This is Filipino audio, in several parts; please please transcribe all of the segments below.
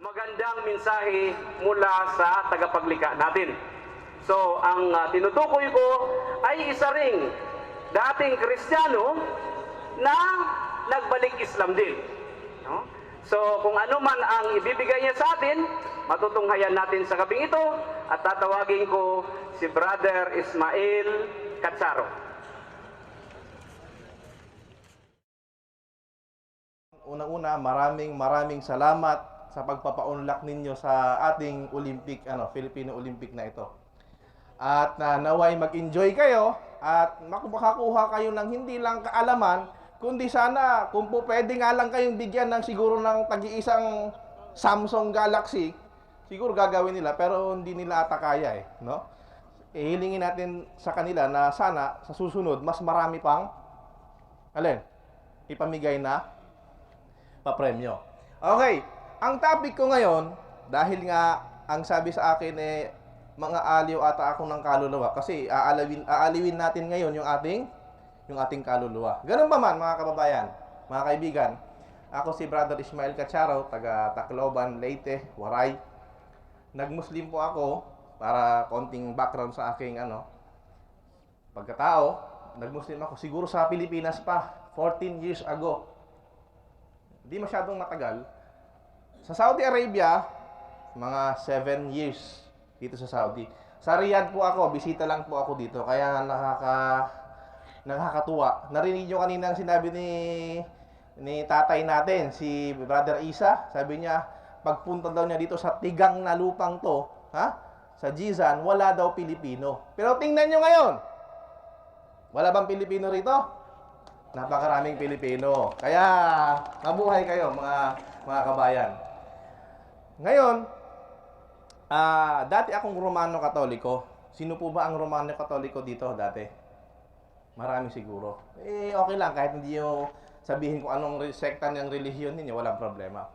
magandang mensahe mula sa tagapaglikha natin. So, ang tinutukoy ko ay isa ring dating Kristiyano na nagbalik Islam din. No? So, kung ano man ang ibibigay niya sa atin, matutunghayan natin sa gabing ito at tatawagin ko si Brother Ismael Catsaro. Unang-una, maraming salamat sa pagpapaunlak ninyo sa ating Filipino Olympic na ito. At naway mag-enjoy kayo at makakuha kayo ng hindi lang kaalaman, kundi sana kung po pwede nga lang kayong bigyan ng siguro ng tag-iisang Samsung Galaxy, siguro gagawin nila pero hindi nila ata kaya no? Hilingin natin sa kanila na sana sa susunod mas marami pang ipamigay na papremyo. Okay, ang topic ko ngayon, dahil nga ang sabi sa akin mga aliw ata ako ng kaluluwa kasi aalawin natin ngayon yung ating kaluluwa. Ganun ba man mga kababayan, mga kaibigan? Ako si Brother Ismael Catsaro, taga Tacloban, Leyte, Waray. Nag-Muslim po ako para konting background sa aking pagkatao. Nag-Muslim ako siguro sa Pilipinas pa, 14 years ago. Hindi masyadong matagal. Sa Saudi Arabia, mga 7 years dito sa Saudi. Sa Riyadh po ako, bisita lang po ako dito. Kaya nakakatuwa. Narinig nyo kanina ang sinabi ni tatay natin, si Brother Isa. Sabi niya, pagpunta daw niya dito sa tigang na lupang to, sa Jizan, wala daw Pilipino. Pero tingnan nyo ngayon. Wala bang Pilipino rito? Napakaraming Pilipino. Kaya, mabuhay kayo mga kabayan. Ngayon, dati akong Romano Katoliko. Sino po ba ang Romano Katoliko dito dati? Marami siguro. Okay lang, kahit hindi nyo sabihin kung anong sekta ng relihiyon ninyo, walang problema.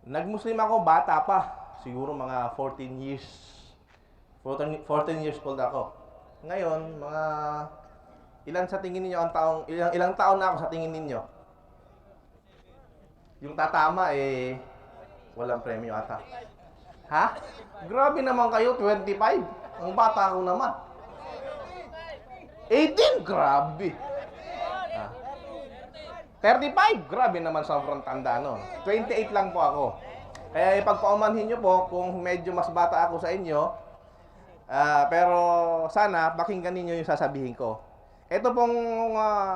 Nag-Muslim ako, bata pa. Siguro mga 14 years old ako. Ngayon, ilan sa tingin niyo ilang taon na ako sa tingin ninyo? Yung tatama walang premyo ata. Ha? Grabe naman kayo, 25. Ang bata ko naman. 18, grabe. 35, grabe naman, sobrang tanda no. 28 lang po ako. Kaya ipagpaumanhin nyo po kung medyo mas bata ako sa inyo. Pero sana pakinggan ninyo yung sasabihin ko. Ito pong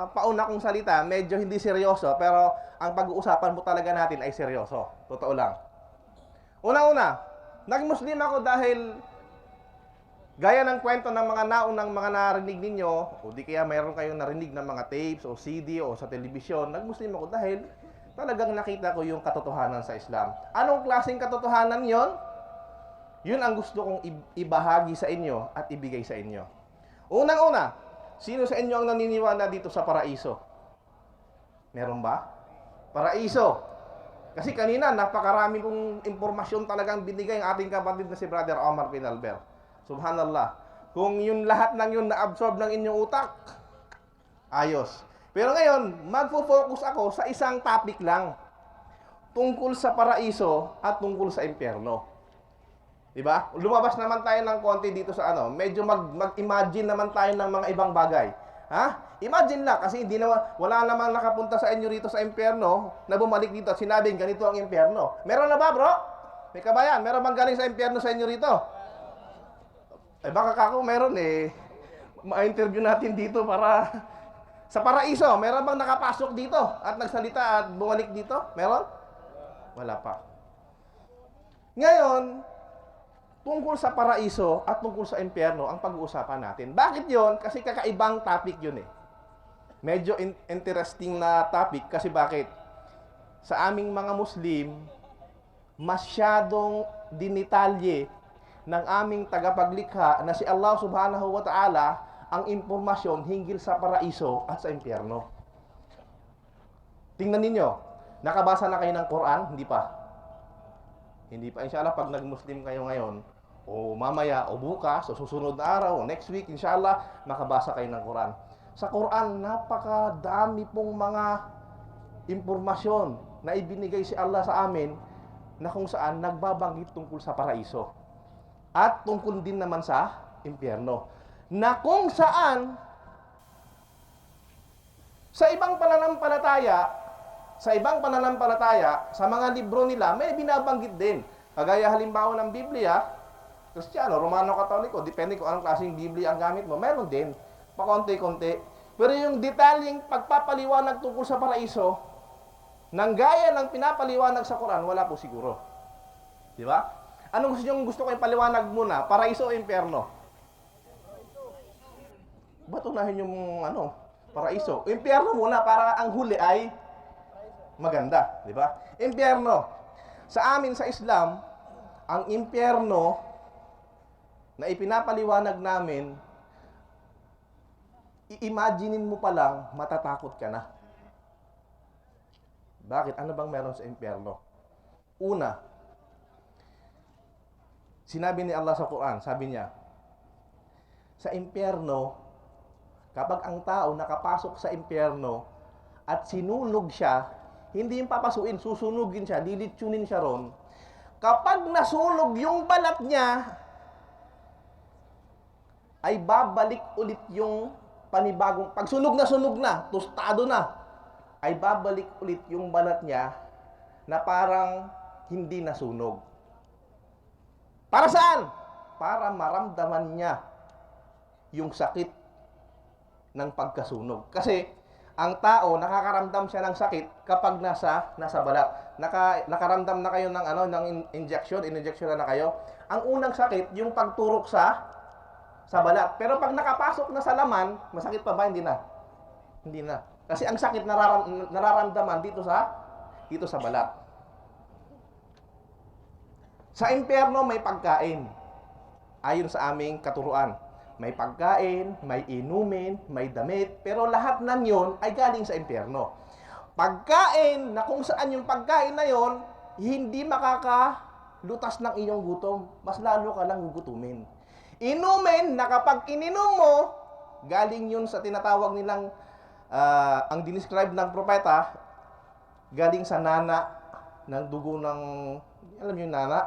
pauna kong salita, medyo hindi seryoso, pero ang pag-uusapan po talaga natin ay seryoso. Totoo lang. Una-una, nag-Muslim ako dahil gaya ng kwento ng mga naunang mga narinig ninyo, o di kaya mayroon kayong narinig ng mga tapes o CD o sa telebisyon, nag-Muslim ako dahil talagang nakita ko yung katotohanan sa Islam. Anong klaseng katotohanan yon? Yun ang gusto kong ibahagi sa inyo at ibigay sa inyo. Unang-una, sino sa inyo ang naniniwala dito sa paraiso? Meron ba? Paraiso. Kasi kanina, napakarami kong impormasyon talagang binigay ang ating kapatid na si Brother Omar Pinalber. Subhanallah. Kung yun lahat ng yun na-absorb ng inyong utak, ayos. Pero ngayon, magfo-focus ako sa isang topic lang. Tungkol sa paraiso at tungkol sa impyerno. Diba? Lumabas naman tayo ng konti dito sa medyo mag-imagine naman tayo ng mga ibang bagay. Imagine lang, kasi wala namang nakapunta sa inyo rito sa impyerno na bumalik dito at sinabing ganito ang impyerno. Meron na ba, bro? May kabayan, meron bang galing sa impyerno sa inyo rito? Baka kako meron ma-interview natin dito para sa paraiso. Meron bang nakapasok dito at nagsalita at bumalik dito? Meron? Wala pa. Ngayon, tungkol sa paraiso at tungkol sa impyerno ang pag-uusapan natin. Bakit yon? Kasi kakaibang topic yun Medyo interesting na topic kasi bakit? Sa aming mga Muslim, masyadong dinitalye ng aming tagapaglikha na si Allah Subhanahu wa Ta'ala ang impormasyon hinggil sa paraiso at sa impyerno. Tingnan ninyo, nakabasa na kayo ng Quran? Hindi pa. Hindi pa. Inshallah, pag nag-Muslim kayo ngayon, o mamaya, o bukas, o susunod na araw, o next week, inshallah, makabasa kayo ng Quran. Sa Quran, napakadami pong mga impormasyon na ibinigay si Allah sa amin na kung saan nagbabanggit tungkol sa paraiso. At tungkol din naman sa impyerno. Na kung saan sa ibang pananampalataya, sa mga libro nila, may binabanggit din. Kagaya halimbawa ng Biblia, Kristiyano, Romano, Katoliko, depende kung anong klaseng Biblia ang gamit mo, meron din, pakonti-konti. Pero yung detalyeng pagpapaliwanag tungkol sa paraiso, nang gaya ng pinapaliwanag sa Quran, wala po siguro. Di ba? Anong gusto ko ipaliwanag muna? Paraiso o impyerno? Ba't unahin yung paraiso? Impyerno muna para ang huli ay maganda, di ba? Impyerno. Sa amin sa Islam, ang impyerno na ipinapaliwanag namin, i-imaginein mo pa lang, matatakot ka na. Bakit? Ano bang meron sa impyerno? Una, sinabi ni Allah sa Quran, sabi niya, sa impyerno, kapag ang tao nakapasok sa impyerno at sinunog siya, hindi yung papasuin, susunugin siya, lilitsunin siya ron. Kapag nasunog yung balat niya, ay babalik ulit yung panibagong, pag sunog na, tostado na, ay babalik ulit yung balat niya na parang hindi nasunog. Para saan? Para maramdaman niya yung sakit ng pagkasunog. Kasi ang tao nakakaramdam siya ng sakit kapag nasa balat. Nakaramdam na kayo ng injection na kayo. Ang unang sakit yung pagturok sa balat. Pero pag nakapasok na sa laman, masakit pa ba? Hindi na. Hindi na. Kasi ang sakit nararamdaman dito sa balat. Sa impyerno may pagkain. Ayon sa aming katuruan. May pagkain, may inumin, may damit, pero lahat ng yon ay galing sa impyerno. Pagkain na kung saan yung pagkain na yon, hindi makakalutas ng iyong gutom. Mas lalo ka lang gugutumin. Inumin na kapag ininom mo, galing yun sa tinatawag nilang, ang dinescribe ng propeta, galing sa nana ng dugo ng, alam niyo yung nana,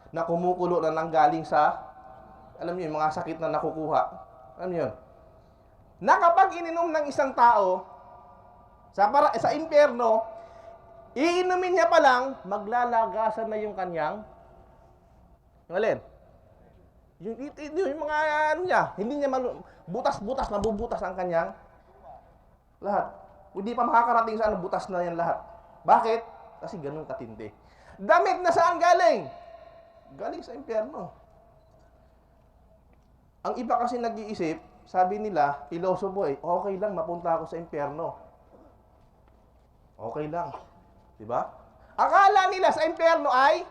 na kumukulo na nang galing sa, alam niyo, yung mga sakit na nakukuha. Alam niyo yun? Na kapag ininom ng isang tao, sa impyerno, iinumin niya pa lang, maglalagasan na yung kanyang, yung alin? Yung mga niya, hindi niya butas-butas, mabubutas ang kanyang lahat. Hindi pa makakarating sa butas na yan lahat. Bakit? Kasi ganun katindi. Damit na saan galing? Galing sa impyerno. Ang iba kasi nag-iisip, sabi nila, pilosopo okay lang mapunta ako sa impyerno. Okay lang. Diba? Akala nila sa impyerno ay,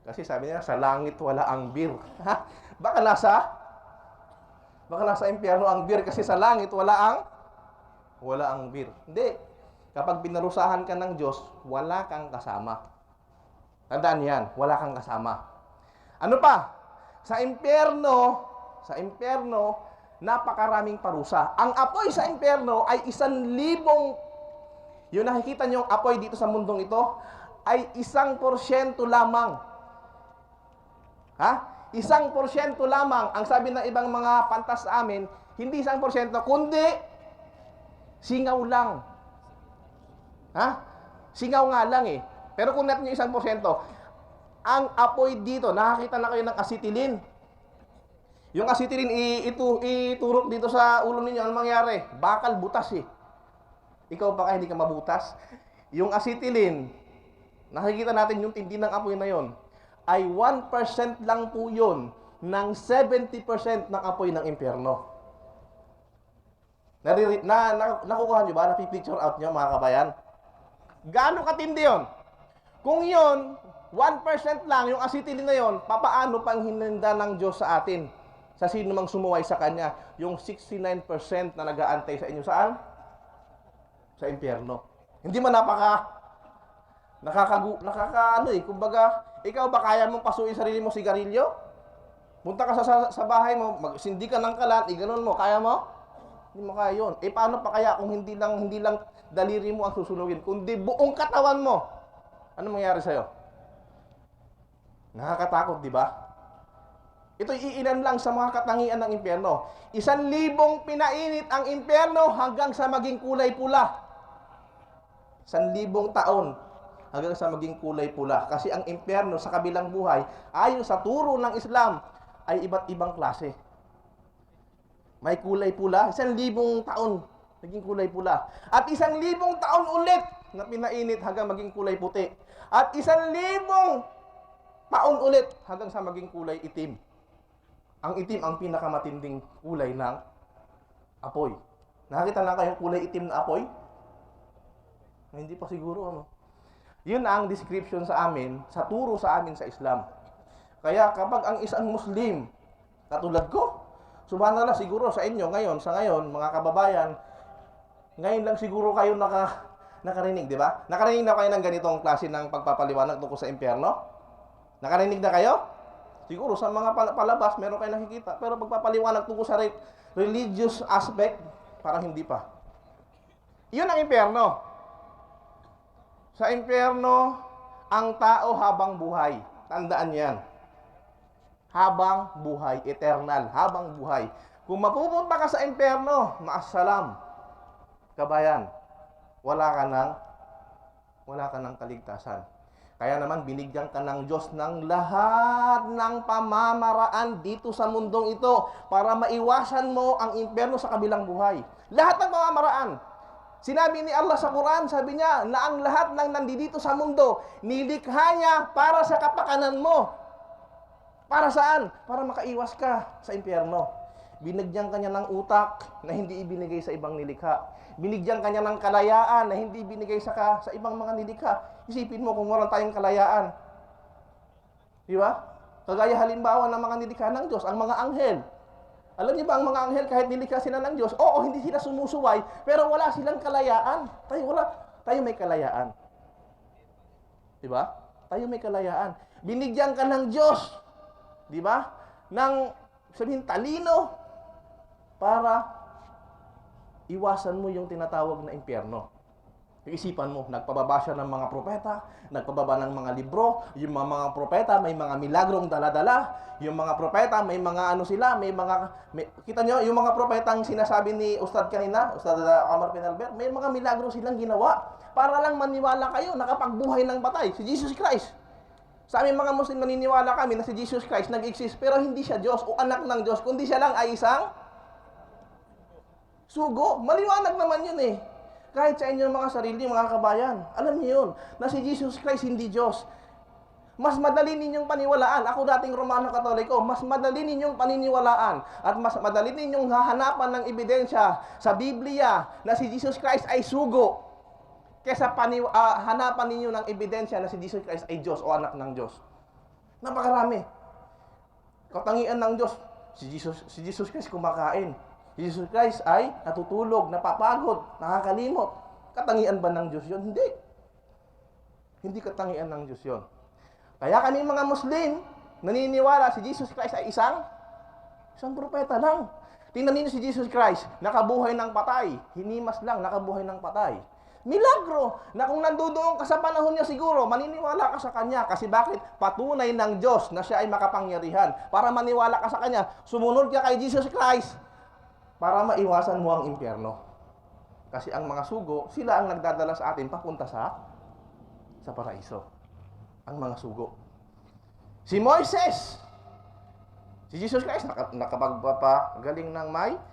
kasi sabi nila, sa langit wala ang bir. Baka nasa impyerno ang bir kasi sa langit wala ang bir. Hindi. Kapag pinarusahan ka ng Diyos, wala kang kasama. Tandaan yan, wala kang kasama. Ano pa? Sa impyerno, napakaraming parusa. Ang apoy sa impyerno ay 1,000, yung nakikita nyo apoy dito sa mundong ito, ay 1% lamang. 1% lamang. Ang sabi ng ibang mga pantas sa amin, hindi 1%, kundi singaw lang. Singaw nga lang Pero kung natin yung 1%, ang apoy dito, nakakita na kayo ng acetylene. Yung acetylene, iturok dito sa ulo ninyo, ano mangyari? Bakal butas Ikaw baka hindi ka mabutas. Yung acetylene, nakikita natin yung tindi ng apoy na yon, ay 1% lang po yun ng 70% ng apoy ng impyerno. Nakukuha nyo ba? Napipicture out nyo, mga kabayan? Gaano katindi yun? Kung yun, 1% lang yung acetylene na yon, papaano pang hininda ng Diyos sa atin? Sa sino mang sumuway sa Kanya, yung 69% na nag-aantay sa inyo saan? Sa impyerno. Hindi man kumbaga, ikaw ba kaya mong pasuin sarili mo sigarilyo? Punta ka sa bahay mo, magsindi ka ng kalat, iganon mo, kaya mo? Hindi mo kaya yun. Paano pa kaya kung hindi lang daliri mo ang susunugin, kundi buong katawan mo? Ano mangyayari sa'yo? Nakakatakot, di ba? Ito'y iilan lang sa mga katangian ng impyerno. 1,000 pinainit ang impyerno hanggang sa maging kulay pula. 1,000 taon hanggang sa maging kulay pula. Kasi ang impyerno sa kabilang buhay, ayon sa turo ng Islam, ay iba't ibang klase. May kulay pula, 1,000 taon naging kulay pula. At 1,000 taon ulit na pinainit hanggang maging kulay puti. At 1,000 taon ulit hanggang sa maging kulay itim. Ang itim ang pinakamatinding kulay ng apoy. Nakakita na kayong kulay itim na apoy? Hindi pa siguro, ano? Yun ang description sa amin, sa turo sa amin sa Islam. Kaya kapag ang isang Muslim, katulad ko, subhanallah, siguro sa inyo ngayon, mga kababayan, ngayon lang siguro kayo nakarinig, di ba? Nakarinig na kayo ng ganitong klase ng pagpapaliwanag tungkol sa impyerno? Nakarinig na kayo? Siguro sa mga palabas, meron kayo nakikita. Pero pagpapaliwanag tungkol sa religious aspect, parang hindi pa. Yun ang impyerno. Sa impyerno, ang tao habang buhay. Tandaan yan. Habang buhay, eternal, habang buhay. Kung mapupunta ka sa impyerno, maasalam, kabayan, wala ka ng kaligtasan. Kaya naman, binigyan ka ng Diyos ng lahat ng pamamaraan dito sa mundong ito para maiwasan mo ang impyerno sa kabilang buhay. Lahat ng pamamaraan. Sinabi ni Allah sa Quran, sabi niya, na ang lahat ng nandito sa mundo, nilikha niya para sa kapakanan mo. Para saan? Para makaiwas ka sa impyerno. Binigyan ka niya ng utak na hindi ibinigay sa ibang nilikha. Binigyan ka niya ng kalayaan na hindi binigay sa ibang mga nilikha. Isipin mo kung wala tayong kalayaan. Di ba? Kagaya halimbawa ng mga nilikha ng Diyos, ang mga anghel. Alam niyo ba ang mga anghel kahit nilikha sila ng Diyos, oo, hindi sila sumusuway, pero wala silang kalayaan. Tayo may kalayaan. Di ba? Tayo may kalayaan. Binigyan ka ng Diyos, di ba? Ng sabihin talino para iwasan mo yung tinatawag na impyerno. Isipan mo, nagpababa siya ng mga propeta, nagpababa ng mga libro, yung mga propeta may mga milagrong dala-dala, yung mga propeta may mga kita nyo, yung mga propetang sinasabi ni Ustad kanina, Ustad Amar Penalber, may mga milagro silang ginawa para lang maniwala kayo, nakapagbuhay ng patay, si Jesus Christ. Sa aming mga Muslim, naniniwala kami na si Jesus Christ nag-exist, pero hindi siya Diyos o anak ng Diyos, kundi siya lang ay isang sugo. Maliwanag naman yun eh. Kahit sa inyong mga sarili, mga kabayan, alam niyo yun, na si Jesus Christ hindi Diyos. Mas madali ninyong paniwalaan. Ako dating Romano Katoliko, mas madali ninyong paniniwalaan at mas madali ninyong hahanapan ng ebidensya sa Biblia na si Jesus Christ ay sugo kesa hanapan ninyo ng ebidensya na si Jesus Christ ay Diyos o anak ng Diyos. Napakarami. Katangian ng Diyos, si Jesus Christ kumakain. Si Jesus Christ ay natutulog, napapagod, nakakalimot. Katangian ba ng Diyos yun? Hindi. Hindi katangian ng Diyos yun. Kaya kami mga Muslim, naniniwala si Jesus Christ ay isang propeta lang. Tingnan ninyo si Jesus Christ, nakabuhay ng patay. Hinimas lang, nakabuhay ng patay. Milagro, na kung nandoon ka sa panahon niya siguro, maniniwala ka sa Kanya. Kasi bakit? Patunay ng Diyos na siya ay makapangyarihan. Para maniwala ka sa Kanya, sumunod ka kay Jesus Christ para maiwasan mo ang impyerno. Kasi ang mga sugo, sila ang nagdadala sa atin papunta sa paraiso. Ang mga sugo. Si Moises, si Jesus Christ, nakapagpapagaling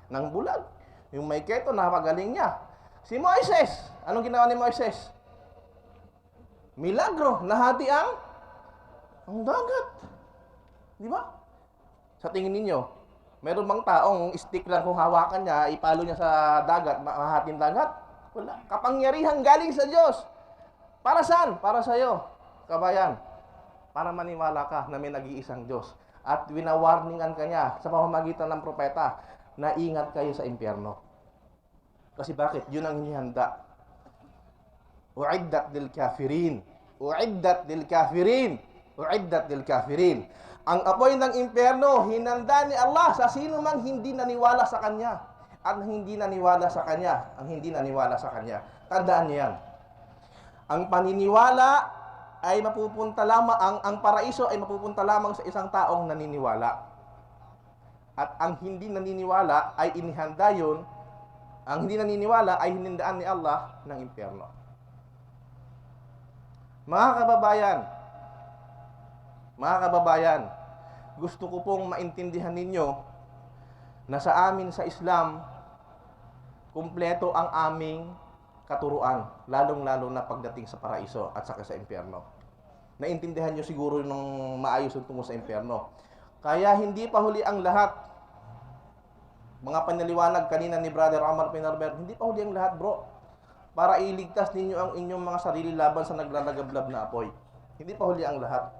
ng bulag. Yung may keto, napagaling niya. Si Moises, anong ginawa ni Moises? Milagro, nahati ang dagat. Di ba? Sa tingin ninyo, meron bang taong stick lang kung hawakan niya, ipalo niya sa dagat, mahahatin dagat? Wala. Kapangyarihan galing sa Diyos. Para saan? Para sa'yo, kabayan. Para maniwala ka na may nag-iisang Diyos. At winawarningan ka niya sa pamamagitan ng propeta na ingat kayo sa impyerno. Kasi bakit? Yun ang hinihanda. U'iddat lil kafirin. U'iddat lil kafirin. U'iddat lil kafirin. Ang apoy ng impyerno, hinanda ni Allah sa sino mang hindi naniwala sa Kanya. At hindi naniwala sa Kanya. Ang hindi naniwala sa Kanya. Tandaan niyo yan. Ang paniniwala ay mapupunta lamang, ang paraiso ay mapupunta lamang sa isang taong naniniwala. At ang hindi naniniwala ay inihanda yun, ang hindi naniniwala ay hinindaan ni Allah ng impyerno. Mga kababayan, gusto ko pong maintindihan ninyo na sa amin sa Islam, kumpleto ang aming katuruan, lalong-lalo na pagdating sa paraiso at saka sa impyerno. Naintindihan nyo siguro nung maayos yung tungo sa impyerno. Kaya hindi pa huli ang lahat. Mga panaliwanag kanina ni Brother Omar Pinarber, hindi pa huli ang lahat, bro. Para iligtas ninyo ang inyong mga sarili laban sa naglalagablab na apoy. Hindi pa huli ang lahat.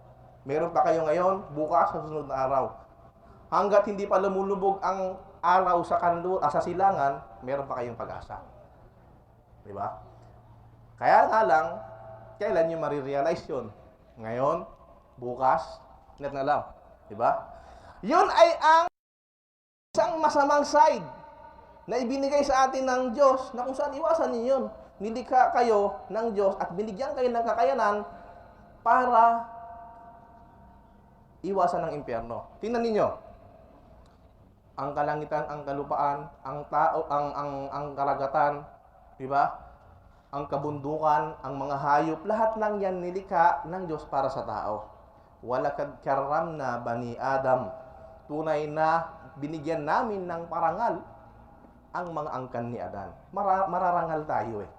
Meron pa kayo ngayon, bukas, sa susunod na araw. Hanggat hindi pa lumulubog ang araw sa sa silangan, meron pa kayong pag-asa. Diba? Kaya nga lang, kailan nyo marirealize yun? Ngayon, bukas, net na lang. Diba? Yun ay ang isang masamang side na ibinigay sa atin ng Diyos na kung saan iwasan niyo yun. Nilikha kayo ng Diyos at binigyan kayo ng kakayanan para iwasan ng impyerno. Tingnan ninyo. Ang kalangitan, ang kalupaan, ang tao, ang karagatan, di ba? Ang kabundukan, ang mga hayop, lahat ng yan nilikha ng Diyos para sa tao. Walakad karramna bani Adam. Tunay na binigyan namin ng parangal ang mga angkan ni Adan. Mararangal tayo eh.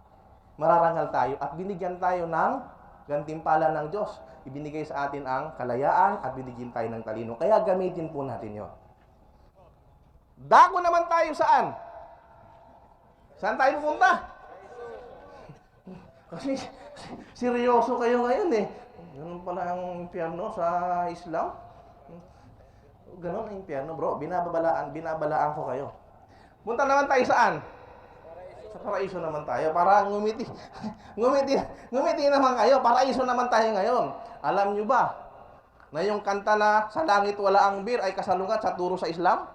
Mararangal tayo at binigyan tayo ng gantimpala ng Diyos. Ibinigay sa atin ang kalayaan at binigyan tayo ng talino. Kaya gamitin po natin yon. Dako naman tayo saan? Saan tayo pupunta? Kasi seryoso kayo ngayon eh. Ganun pala ang impyerno sa Islam. Ganun ang impyerno, bro. Binabalaan ko kayo. Punta naman tayo saan? Sa paraiso naman tayo. Para ngumiti. ngumiti naman kayo. Paraiso naman tayo ngayon. Alam nyo ba na yung kanta na sa langit wala ang bir ay kasalungat sa turo sa Islam?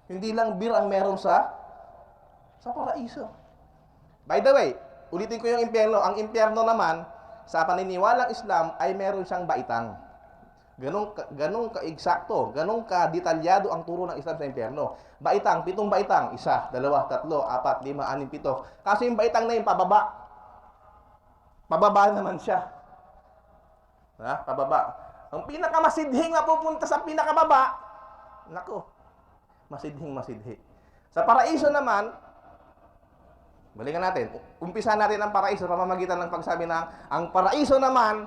Hindi lang bir ang meron sa paraiso. By the way, ulitin ko yung impyerno. Ang impyerno naman, sa paniniwalang Islam, ay meron siyang baitang. Ganong ka-eksakto, ganong ka-detalyado ang turo ng Islam sa impyerno. Baitang, 7 baitang. 1, 2, 3, 4, 5, 6, 7. Kasi yung baitang na yun, pababa. Pababa naman siya. Ha? Pababa. Ang pinakamasidhing na pupunta sa pinakababa, nako, masidhing. Sa paraiso naman, balikan natin. Umpisa natin ang paraiso pamamagitan ng pagsabi na ang paraiso naman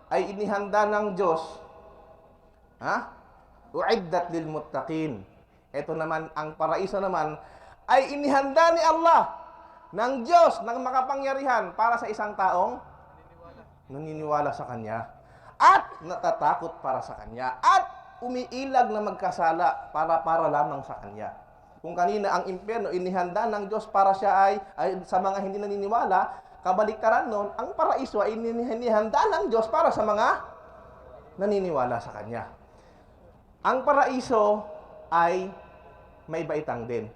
ay inihanda ng Diyos. Ha? Uiddat lil muttaqin. Ito naman, ang paraiso naman ay inihanda ni Allah ng Diyos ng makapangyarihan para sa isang taong naniniwala sa Kanya at natatakot para sa Kanya at umiilag na magkasala para lamang sa Kanya. Kung kanina ang impyerno inihanda ng Diyos para siya ay sa mga hindi naniniwala, kabaliktaran nun, ang paraiso ay inihanda ng Diyos para sa mga naniniwala sa Kanya. Ang paraiso ay may baitang din.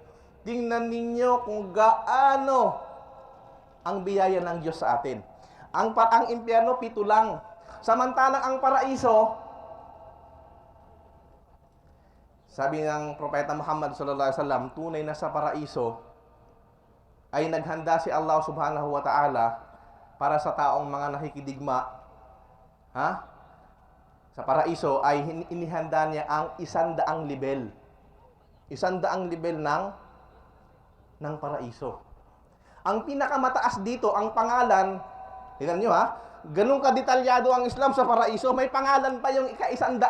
Tingnan ninyo kung gaano ang biyaya ng Diyos sa atin. Ang impyerno, 7 lang. Samantalang ang paraiso, sabi ng Propeta Muhammad sallallahu alaihi wasallam, tunay na sa paraiso ay naghanda si Allah subhanahu wa ta'ala para sa taong mga nakikidigma. Ha? Sa paraiso ay inihanda niya ang 100 level. 100 level ng paraiso. Ang pinakamataas dito, ang pangalan, tingnan nyo ha, ganun kadetalyado ang Islam sa paraiso, may pangalan pa yung ika-100.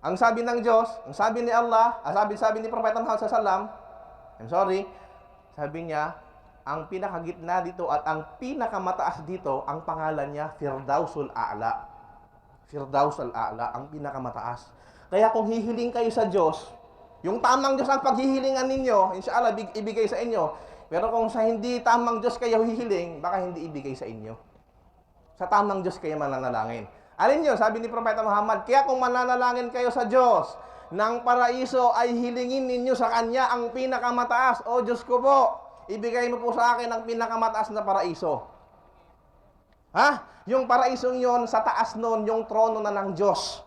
Ang sabi ng Diyos, ang sabi ni Allah, sabi ni Propeta Muhammad sallallahu alaihi wasallam, sabi niya, ang pinakagitna dito at ang pinakamataas dito, ang pangalan niya, Firdausul A'la. Firdausul A'la, ang pinakamataas. Kaya kung hihiling kayo sa Diyos, yung tamang Diyos ang paghihilingan ninyo, inshallah, ibigay sa inyo. Pero kung sa hindi tamang Diyos kayo hihiling, baka hindi ibigay sa inyo. Sa tamang Diyos kayo mananalangin. Alin nyo, sabi ni Propeta Muhammad, kaya kung mananalangin kayo sa Diyos, ng paraiso ay hilingin ninyo sa Kanya ang pinakamataas. O Diyos ko po, ibigay mo po sa akin ang pinakamataas na paraiso. Ha? Yung paraisong yon, sa taas nun, yung trono na ng Diyos.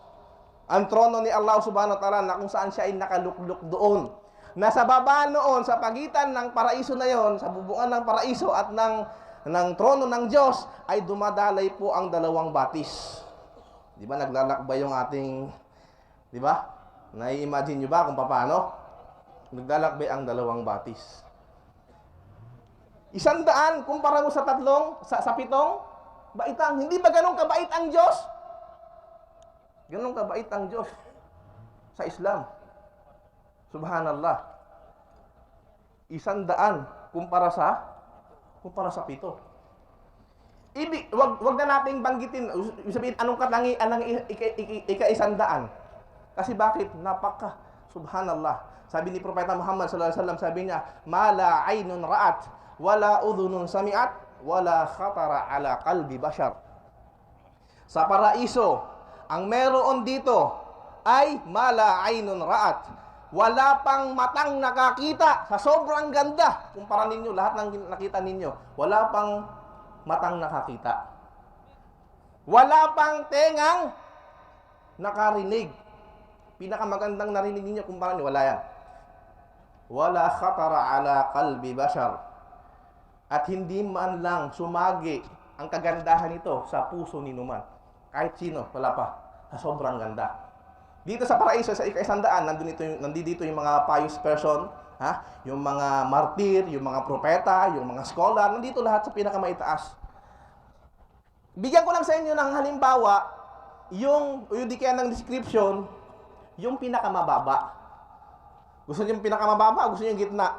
Ang trono ni Allah subhanahu wa ta'ala na kung saan siya ay nakalukluk doon. Nasa baba noon, sa pagitan ng paraiso na yon, sa bubungan ng paraiso at ng trono ng Diyos, ay dumadalay po ang dalawang batis. Di ba naglalakbay yung ating, di ba? Nai-imagine nyo ba kung paano? Naglalakbay ang dalawang batis. 100 kumpara mo sa 7 baitang. Hindi ba ganun kabait ang Diyos? Ganun kabait ang Diyos sa Islam. Subhanallah. 100 kumpara sa 7. Wag na nating banggitin, sabihin anong katangi anang ika-100. Kasi bakit? Subhanallah. Sabi ni Propeta Muhammad sallallahu alaihi wasallam, sabi niya, "Mala aynun ra'at, wala udhunun sami'at, wala khatara ala qalbi bashar." Sa paraiso, ang meron dito ay mala aynun ra'at. Wala pang matang nakakita sa sobrang ganda. Kumpara ninyo, lahat ng nakita ninyo, wala pang matang nakakita. Wala pang tengang nakarinig. Pinakamagandang narinig ninyo, kumpara ninyo, wala yan. Wala khatara ala qalbi bashar. At hindi man lang sumagi ang kagandahan nito sa puso ni numan. Kahit sino, wala pa. Sa sobrang ganda. Dito sa paraiso, sa ika-100, nandito yung mga pious person, yung mga martir, yung mga propeta, yung mga scholar, nandito lahat sa pinakamaitaas. Bigyan ko lang sa inyo ng halimbawa, yung di kaya ng description, yung pinakamababa. Gusto niyo yung pinakamababa, gusto niyo yung gitna?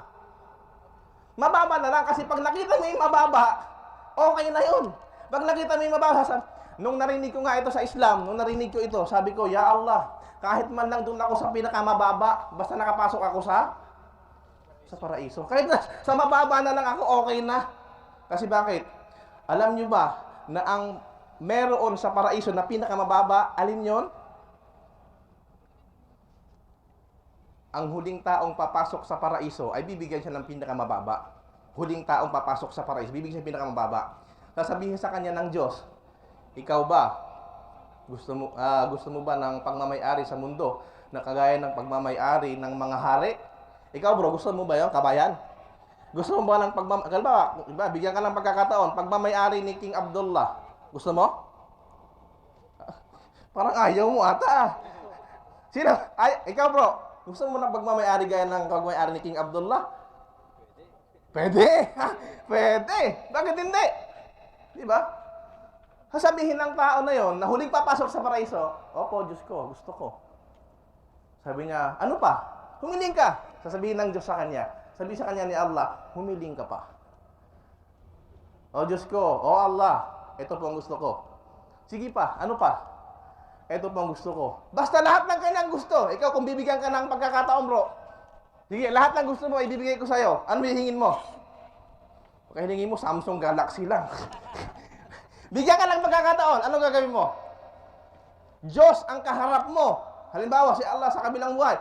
Mababa na lang, kasi pag nakita mo yung mababa, okay na yun. Pag nakita mo yung mababa, nung narinig ko nga ito sa Islam, nung narinig ko ito, sabi ko, Ya Allah, kahit man lang doon ako sa pinakamababa, basta nakapasok ako sa paraiso. Kahit na, sa mababa na lang ako, okay na. Kasi bakit? Alam nyo ba na ang meron sa paraiso na pinakamababa, alin yon? Ang huling taong papasok sa paraiso ay bibigyan siya ng pinakamababa. Huling taong papasok sa paraiso, bibigyan siya ng pinakamababa. Sasabihin sa kanya ng Diyos, ikaw ba, gusto mo ba ng pagmamay-ari sa mundo na kagaya ng pagmamay-ari ng mga hari? Ikaw bro, gusto mo ba 'yon, kabayan? Gusto mo ba ng bigyan ka ng pagkakataon, pagmamay-ari ni King Abdullah. Gusto mo? Parang ayaw mo ata. Sino? Ikaw bro, gusto mo ng pagmamay-ari gaya ng pagmamay-ari ni King Abdullah? Pwede. Pwede. Bakit hindi? Di ba? Sasabihin ng tao na yon, na huling papasok sa paraiso, opo, Diyos ko, gusto ko. Sabi niya, ano pa? Humiling ka. Sasabihin ng Diyos sa kanya. Sabihin sa kanya ni Allah, humiling ka pa. O Diyos ko, o Allah, ito po ang gusto ko. Sige pa, ano pa? Ito po ang gusto ko. Basta lahat ng kanyang gusto. Ikaw, kung bibigyan ka ng pagkakataon, bro, sige, lahat ng gusto mo, ibibigay ko sa'yo. Ano hihingin mo? Pakihingin mo, Samsung Galaxy lang. Bigyan ka ng pagkakataon, anong gagawin mo? Diyos ang kaharap mo. Halimbawa, si Allah sa kabilang buhay.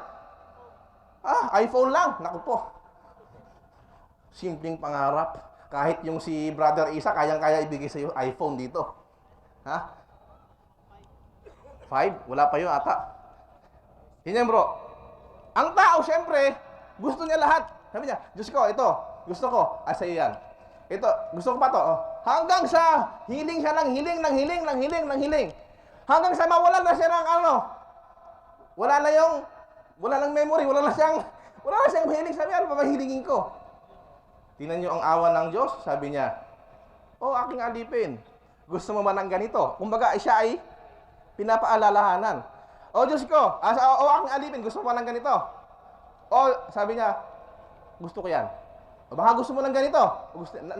iPhone lang. Naku po. Simpleng pangarap. Kahit yung si Brother Isa, kayang-kaya ibigay sa iyo iPhone dito. 5? Wala pa yun ata. Yan bro. Ang tao, syempre, gusto niya lahat. Sabi niya, Diyos ko, ito, gusto ko. Sa iyo yan. Ito, gusto ko pa to. Hanggang sa hiling siya ng hiling. Hanggang sa mawalan na siya ng wala nang memory, wala na siyang hiling. Sabi, ano pa mahilingin ko? Tingnan niyo ang awa ng Diyos, sabi niya, aking alipin, gusto mo ba ng ganito? Kumbaga, siya ay pinapaalalahanan. Diyos ko, aking alipin, gusto mo ba ng ganito? Sabi niya, gusto ko yan. Baka gusto mo ng ganito.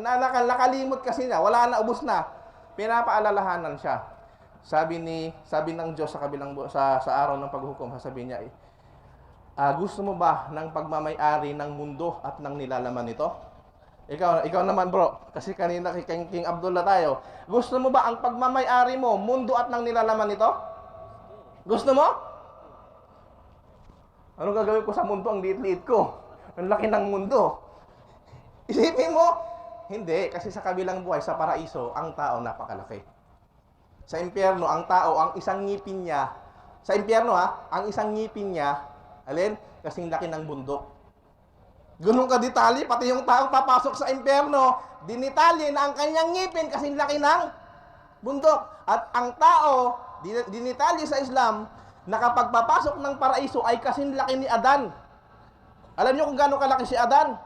Nakalimot kasi niya. Wala na, ubos na. Pinapaalalahanan siya. Sabi ng Diyos sa araw ng paghukom, sasabihin niya, gusto mo ba ng pagmamay-ari ng mundo at ng nilalaman nito? Ikaw naman bro, kasi kanina kay King Abdullah tayo. Gusto mo ba ang pagmamay-ari mo, mundo at ng nilalaman nito? Gusto mo? Anong gagawin ko sa mundo? Ang liit-liit ko. Ang laki ng mundo. Isipin mo, Hindi, kasi sa kabilang buhay, sa paraiso, ang tao napakalaki. Sa impyerno, ang tao, ang isang ngipin niya, sa impyerno ang isang ngipin niya, alin? Kasing laki ng bundok. Ganun ka detalye, pati yung taong papasok sa impyerno, dinitalye na ang kanyang ngipin kasing laki ng bundok. At ang tao, dinitalye sa Islam, na kapag papasok ng paraiso ay kasing laki ni Adan. Alam niyo kung gaano kalaki si Adan?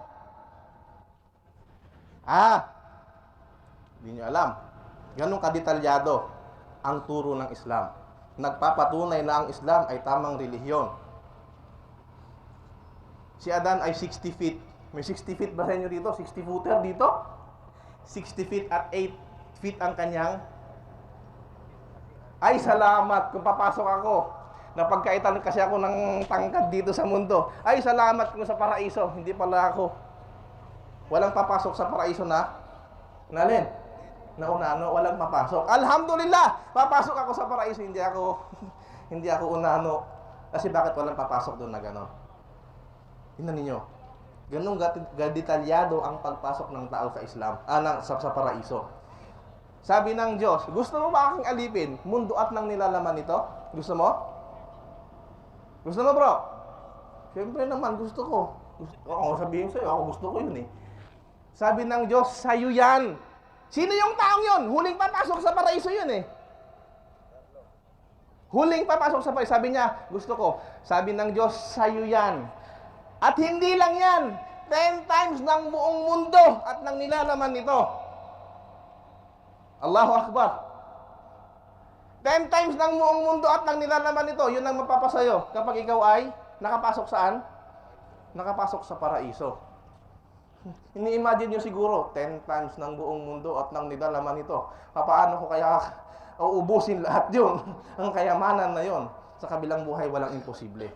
Hindi niyo alam. Ganun kadetalyado ang turo ng Islam. Nagpapatunay na ang Islam ay tamang relihiyon. Si Adan ay 60 feet. May 60 feet ba sa inyo dito? 60 footer dito? 60 feet at 8 feet ang kanyang. Ay, salamat kung papasok ako. Napagkaitan kasi ako ng tangkad dito sa mundo. Ay, salamat kung sa paraiso. Hindi pala ako. Walang papasok sa paraiso na alin? Naunano, walang papasok. Alhamdulillah, papasok ako sa paraiso, hindi ako unano. Kasi bakit walang papasok doon na gano'n? Tingnan ninyo. Ganun detalyado ang pagpasok ng tao sa Islam, sa paraiso. Sabi ng Diyos, gusto mo ba aking alipin? Mundo at nang nilalaman nito? Gusto mo? Gusto mo, bro? Siyempre naman, gusto ko. Sabihin sa'yo, ako gusto ko yun eh. Sabi ng Diyos, sa'yo yan. Sino yung taong yun? Huling papasok sa paraiso yun eh. Huling papasok sa paraiso. Sabi niya, gusto ko. Sabi ng Diyos, sa'yo yan. At hindi lang yan. 10 times ng buong mundo at ng nilalaman nito. Allahu Akbar. 10 times ng buong mundo at ng nilalaman nito. Yun ang mapapasayo kapag ikaw ay nakapasok saan? Nakapasok sa paraiso. Ini-imagine nyo siguro, 10 times ng buong mundo at ng nilalaman nito. Paano ko kaya uubusin lahat yun? Ang kayamanan na yon. Sa kabilang buhay, walang imposible.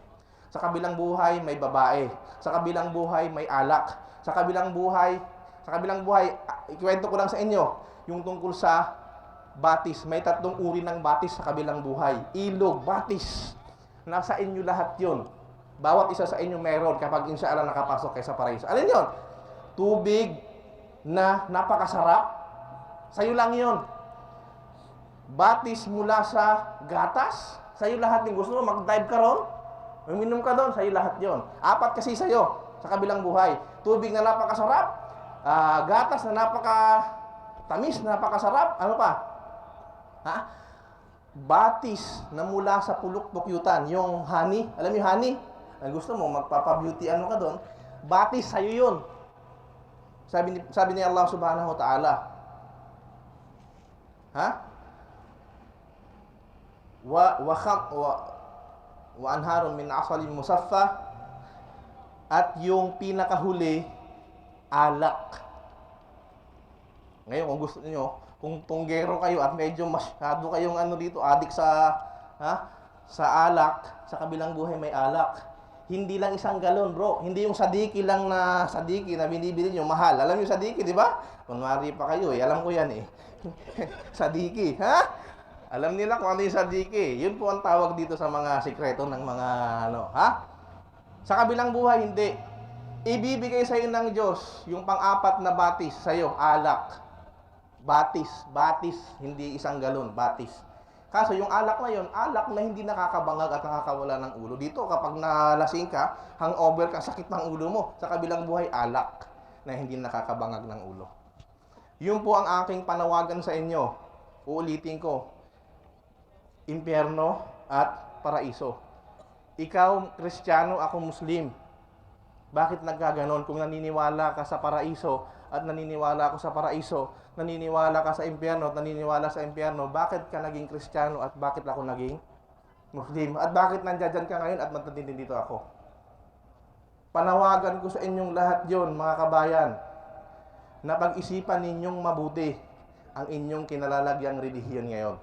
Sa kabilang buhay, may babae. Sa kabilang buhay, may alak. Sa kabilang buhay, ikwento ko lang sa inyo, yung tungkol sa batis. May 3 uri ng batis sa kabilang buhay. Ilog, batis. Nasa inyo lahat yun. Bawat isa sa inyo meron kapag inshallah nakapasok kayo sa paraiso. Alin yun? Tubig na napakasarap. Sa'yo lang yun. Batis mula sa gatas. Sa'yo lahat yung gusto mo. Mag-dive ka ron. Uminom ka doon. Sa'yo lahat yun. 4 kasi sa'yo sa kabilang buhay. Tubig na napakasarap. Gatas na napakatamis, napakasarap. Ano pa? Batis na mula sa pulok-pukyutan. Yung honey. Alam mo yung honey? Ang gusto mo, magpapa-beauty ano ka doon. Batis, sa'yo yun. Sabi ni Allah subhanahu wa ta'ala. Wa anharun min asalin musaffa. At yung pinakahuli, alak. Ngayon, kung gusto niyo, kung tunggero kayo at medyo masyado kayong adik sa alak, sa kabilang buhay may alak. Hindi lang 1 galon, bro. Hindi yung sadiki lang na sadiki na binibili nyo, mahal. Alam yung sadiki, di ba? Kunwari pa kayo, alam ko yan eh. Sadiki, Alam nila kung ano yung sadiki. Yun po ang tawag dito sa mga sikreto ng mga Sa kabilang buhay, hindi. Ibibigay sa'yo ng Diyos yung pang-4 na batis sa'yo, alak. Batis, hindi 1 galon, batis. Kaso yung alak na yun, alak na hindi nakakabangag at nakakawala ng ulo. Dito kapag nalasing ka, hangover ka, sakit ng ulo mo. Sa kabilang buhay, alak na hindi nakakabangag ng ulo. Yun po ang aking panawagan sa inyo. Uulitin ko. Impyerno at paraiso. Ikaw, Kristiyano, ako Muslim. Bakit nagkaganon? Kung naniniwala ka sa paraiso at naniniwala ako sa paraiso, naniniwala ka sa impyerno at naniniwala sa impyerno, bakit ka naging Kristiyano at bakit ako naging Muslim? At bakit nandiyan ka ngayon at matutindin dito ako? Panawagan ko sa inyong lahat yon, mga kabayan, na pag-isipan ninyong mabuti ang inyong kinalalagyang relihiyon ngayon.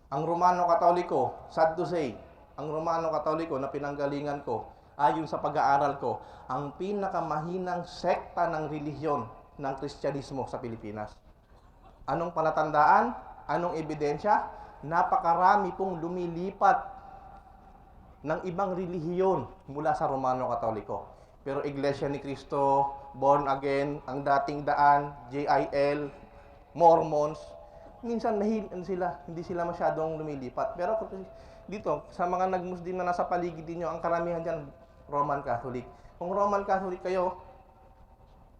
Ang Romano Katoliko, sad to say, ang Romano Katoliko na pinanggalingan ko, ayon sa pag-aaral ko, ang pinakamahinang sekta ng relihiyon ng Kristyanismo sa Pilipinas. Anong palatandaan? Anong ebidensya? Napakarami pong lumilipat ng ibang relihiyon mula sa Romano Katoliko. Pero Iglesia ni Cristo, Born Again, ang dating daan, JIL, Mormons, minsan sila, hindi sila masyadong lumilipat. Pero dito, sa mga nag-Muslim na nasa paligid niyo, ang karamihan dyan, Roman Catholic. Kung Roman Catholic kayo,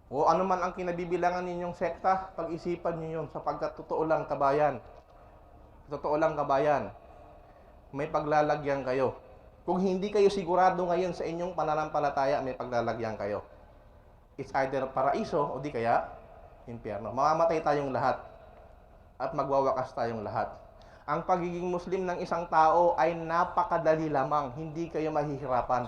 o ano man ang kinabibilangan ninyong sekta, pag-isipan niyo yun, sapagkat totoo lang kabayan. Totoo lang kabayan, may paglalagyan kayo. Kung hindi kayo sigurado ngayon sa inyong pananampalataya, may paglalagyan kayo. It's either paraiso o di kaya impyerno. Mamamatay tayong lahat at magwawakas tayong lahat. Ang pagiging Muslim ng isang tao ay napakadali lamang, hindi kayo mahihirapan.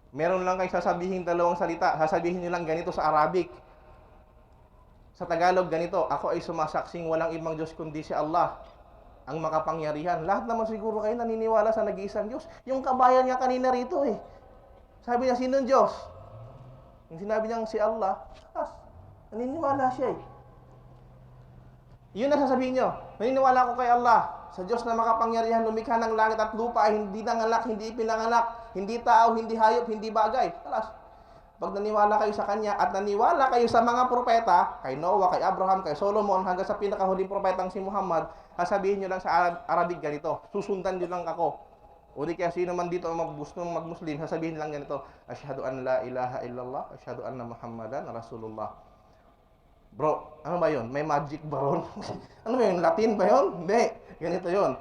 Meron lang kayo sasabihin dalawang salita, sasabihin niyo lang ganito sa Arabic. Sa Tagalog ganito, ako ay sumasaksing walang ibang Diyos kundi si Allah, ang makapangyarihan. Lahat naman siguro kayo naniniwala sa nag-iisang Diyos. Yung kabayan niya kanina rito sabi niya, sinong Diyos? Yung sinabi niyang si Allah, naniniwala siya Yun na sasabihin niyo, naniniwala ko kay Allah, sa Diyos na makapangyarihan, lumikha ng langit at lupa, hindi nanganak, hindi pinanganak, hindi tao, hindi hayop, hindi bagay. Talas. Pag naniwala kayo sa Kanya at naniwala kayo sa mga propeta, kay Noah, kay Abraham, kay Solomon, hanggang sa pinakahuling propetang si Muhammad, sasabihin nyo lang sa Arabic ganito, susundan nyo lang ako. O di kaya sino man dito gustong mag-Muslim, sasabihin lang ganito, Asyhadu an la ilaha illallah, asyhadu anna Muhammadan Rasulullah. Bro, ano ba yun? May magic ba ron? Ano ba yun? Latin ba yun? Hindi. Ganito yun.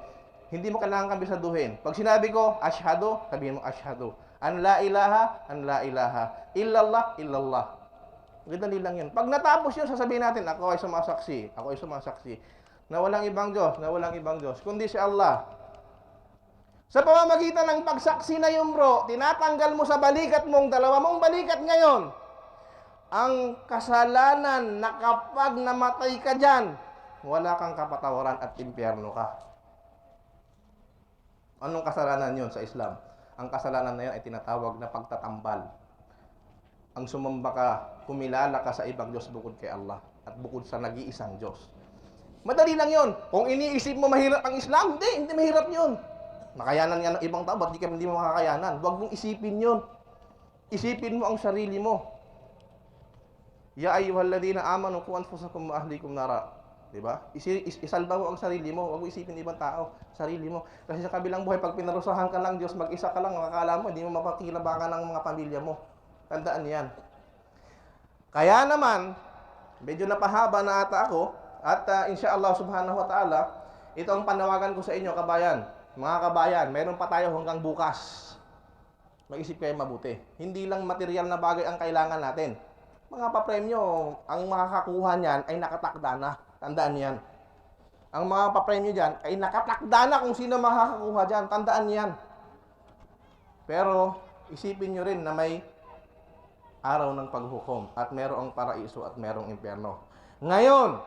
Hindi mo kailangan kabisaduhin. Pag sinabi ko, asyhadu, sabihin mo asyhadu. An la ilaha, illallah, illallah. Ganito lang yun. Pag natapos yun, sasabihin natin, ako ay sumasaksi. Na walang ibang Diyos, kundi si Allah. Sa pamamagitan ng pagsaksi na yun, bro, tinatanggal mo sa balikat mong, dalawa mong balikat ngayon, ang kasalanan na kapag namatay ka dyan, wala kang kapatawaran at impyerno ka. Anong kasalanan yun sa Islam? Ang kasalanan na yun ay tinatawag na pagtatambal. Ang sumamba ka, kumilala ka sa ibang Diyos bukod kay Allah at bukod sa nag-iisang Diyos. Madali lang yun. Kung iniisip mo mahirap ang Islam, hindi mahirap yun. Makayanan nga ng ibang tao, ba't hindi mo makakayanan? Huwag mong isipin yun. Isipin mo ang sarili mo. Ya ayyuhalladhina amanu qu anfusakum wa ahlikum nara. Diba? Isalba mo ang sarili mo, huwag mo isipin ibang tao, sarili mo. Kasi sa kabilang buhay, pag pinarusahan ka lang Diyos, mag-isa ka lang, makakala mo, hindi mo mapakilabangan ng mga pamilya mo. Tandaan yan. Kaya naman, medyo napahaba na ata ako, at insyaAllah subhanahu wa ta'ala, ito ang panawagan ko sa inyo, kabayan. Mga kabayan, meron pa tayo hanggang bukas. Mag-isip kayo mabuti. Hindi lang material na bagay ang kailangan natin. Mga papremyo, ang makakakuha niyan ay nakatakda na. Tandaan yan. Ang mga papremyo dyan ay nakatakda na kung sino makakakuha dyan. Tandaan yan. Pero isipin nyo rin na may araw ng paghukom at merong paraiso at merong impyerno. Ngayon,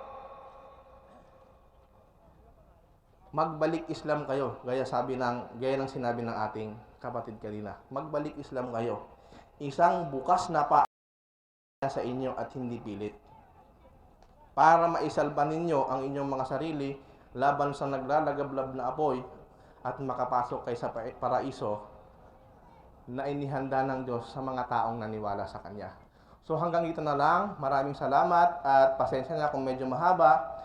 magbalik Islam kayo. Gaya ng sinabi ng ating kapatid kanina. Magbalik Islam kayo. Isang bukas na pa sa inyo at hindi pilit. Para maisalba ninyo ang inyong mga sarili laban sa naglalagablab na apoy at makapasok kayo sa paraiso na inihanda ng Diyos sa mga taong naniwala sa Kanya. So hanggang dito na lang. Maraming salamat at pasensya na kung medyo mahaba.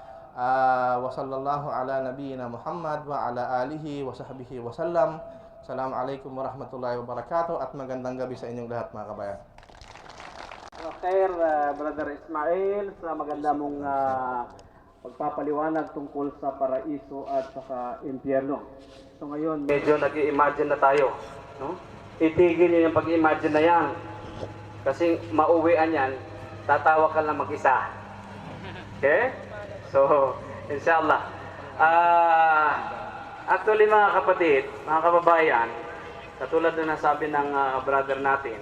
Wa sallallahu ala nabiyyina Muhammad wa ala alihi wa sahbihi wa sallam. Assalamualaikum warahmatullahi wabarakatuh at magandang gabi sa inyong lahat, mga kabayan. Okay, Brother Ismail, sa maganda mong pagpapaliwanag tungkol sa paraiso at saka impyerno. So ngayon, medyo nag-i-imagine na tayo. No? Itigil niyo yung pag-imagine na yan. Kasi mauwian yan, tatawa ka lang mag-isa. Okay? So, inshallah. Actually mga kapatid, mga kababayan, katulad na nasabi ng brother natin,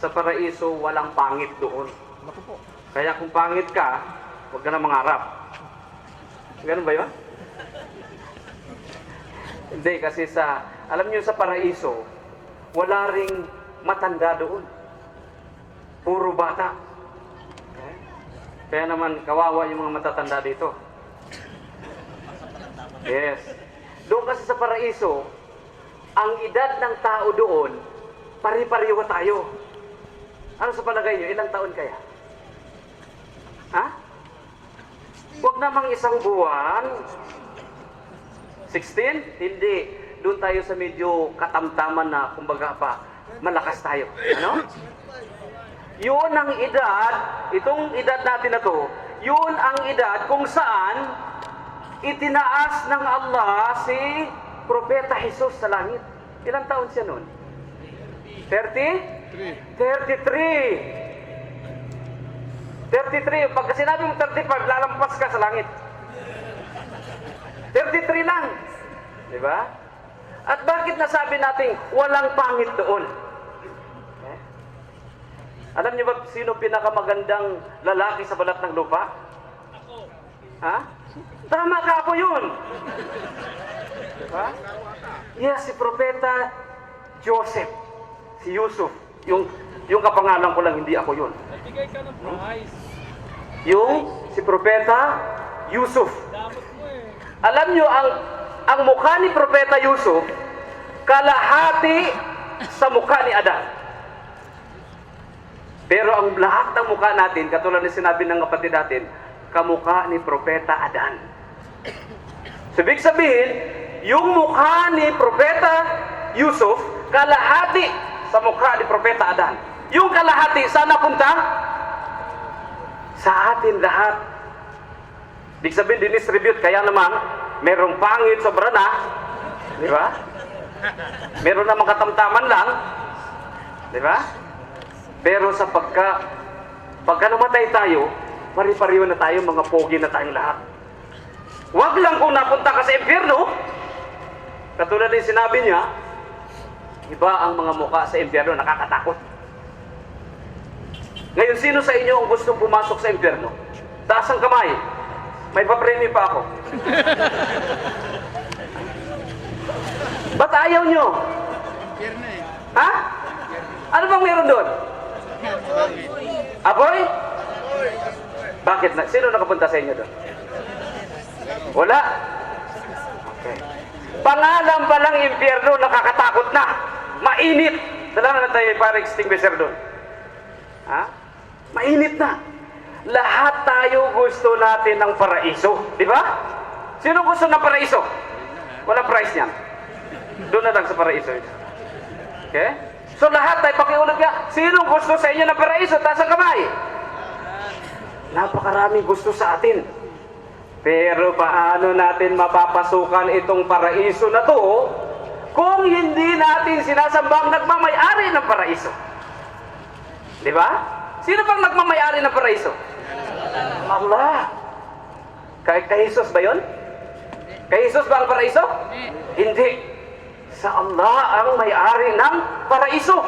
sa paraiso, walang pangit doon. Kaya kung pangit ka, huwag ka na mangarap. Ganun ba yun? Hindi, kasi alam niyo sa paraiso, wala ring matanda doon. Puro bata. Okay? Kaya naman, kawawa yung mga matatanda dito. Yes. Doon kasi sa paraiso, ang edad ng tao doon pari-pariwa tayo. Ano sa palagay nyo? Ilang taon kaya? Ha? Huwag namang isang buwan. 16? Hindi. Doon tayo sa medyo katamtaman na, kumbaga pa, malakas tayo. Ano? Yun ang edad, itong edad natin na to, yun ang edad kung saan itinaas ng Allah si Propeta Jesus sa langit. Ilang taon siya noon? 30? 33. Pagka sinabi mo 35, lalampas ka sa langit. 33 lang. Di ba? At bakit nasabi natin walang pangit doon? Alam niyo ba sino pinakamagandang lalaki sa balat ng lupa? Ako. Ha? Tama ka, ako yun. Diba? Yes, si Propeta Joseph. Si Yusuf. Yung kapangalan ko lang, hindi ako yun. Nagbigay ka ng prize. Yung si Propeta Yusuf. Dapat mo eh. Alam niyo, ang mukha ni Propeta Yusuf, kalahati sa mukha ni Adan. Pero ang lahat ng mukha natin, katulad ng sinabi ng kapatid natin, kamukha ni Propeta Adan. So, ibig sabihin, yung mukha ni Propeta Yusuf, kalahati sa mukha ni Propeta Adan. Yung kalahati, saan napunta? Sa atin lahat. Ibig sabihin, dinistribute. Kaya naman, merong pangit sobra na. Di ba? Meron namang katamtaman lang. Di ba? Pero sa pagka namatay tayo, pari-pariwa na tayo, mga pogi na tayong lahat. Huwag lang kung napunta ka sa impyerno. Katulad din sinabi niya, iba ang mga mukha sa impyerno, nakakatakot. Ngayon, sino sa inyo ang gustong pumasok sa impyerno? Taas ang kamay. May papremyo pa ako. Ba't ayaw nyo? Ha? Ano bang meron doon? Aboy? Bakit? Sino nakapunta sa inyo doon? Wala? Okay. Pangalan pa lang impyerno, nakakatakot na. Mainit. Dala na tayo para extinguisher doon. Ha? Mainit na. Lahat tayo gusto natin ng paraiso. Di ba? Sino gusto ng paraiso? Walang price niyan. Doon na lang sa paraiso. Okay? So lahat tayo, pakiulit ka, sinong gusto sa inyo ng paraiso? Taas ang kamay. Napakaraming gusto sa atin. Pero paano natin mapapasukan itong paraiso na to kung hindi natin sinasambang nagmamay-ari ng paraiso? Di ba? Sino bang nagmamay-ari ng paraiso? Allah. Kay Jesus ba yun? Kay Jesus ba ang paraiso? Hindi. Sa Allah ang may-ari ng paraiso.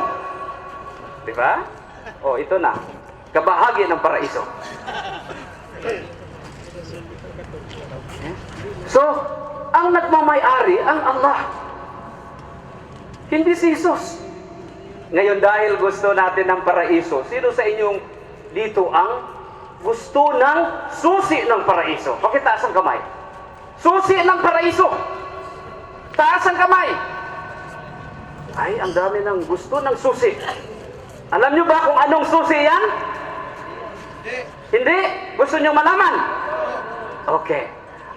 Di ba? Oh, ito na. Kabahagi ng paraiso. So, ang nagmamay-ari ang Allah. Hindi si Jesus. Ngayon, dahil gusto natin ng paraiso, sino sa inyong dito ang gusto ng susi ng paraiso? Pakitaas ang kamay. Susi ng paraiso. Taas ang kamay. Ay, ang dami ng gusto ng susi. Alam nyo ba kung anong susi yan? Hindi? Gusto nyo malaman? Okay.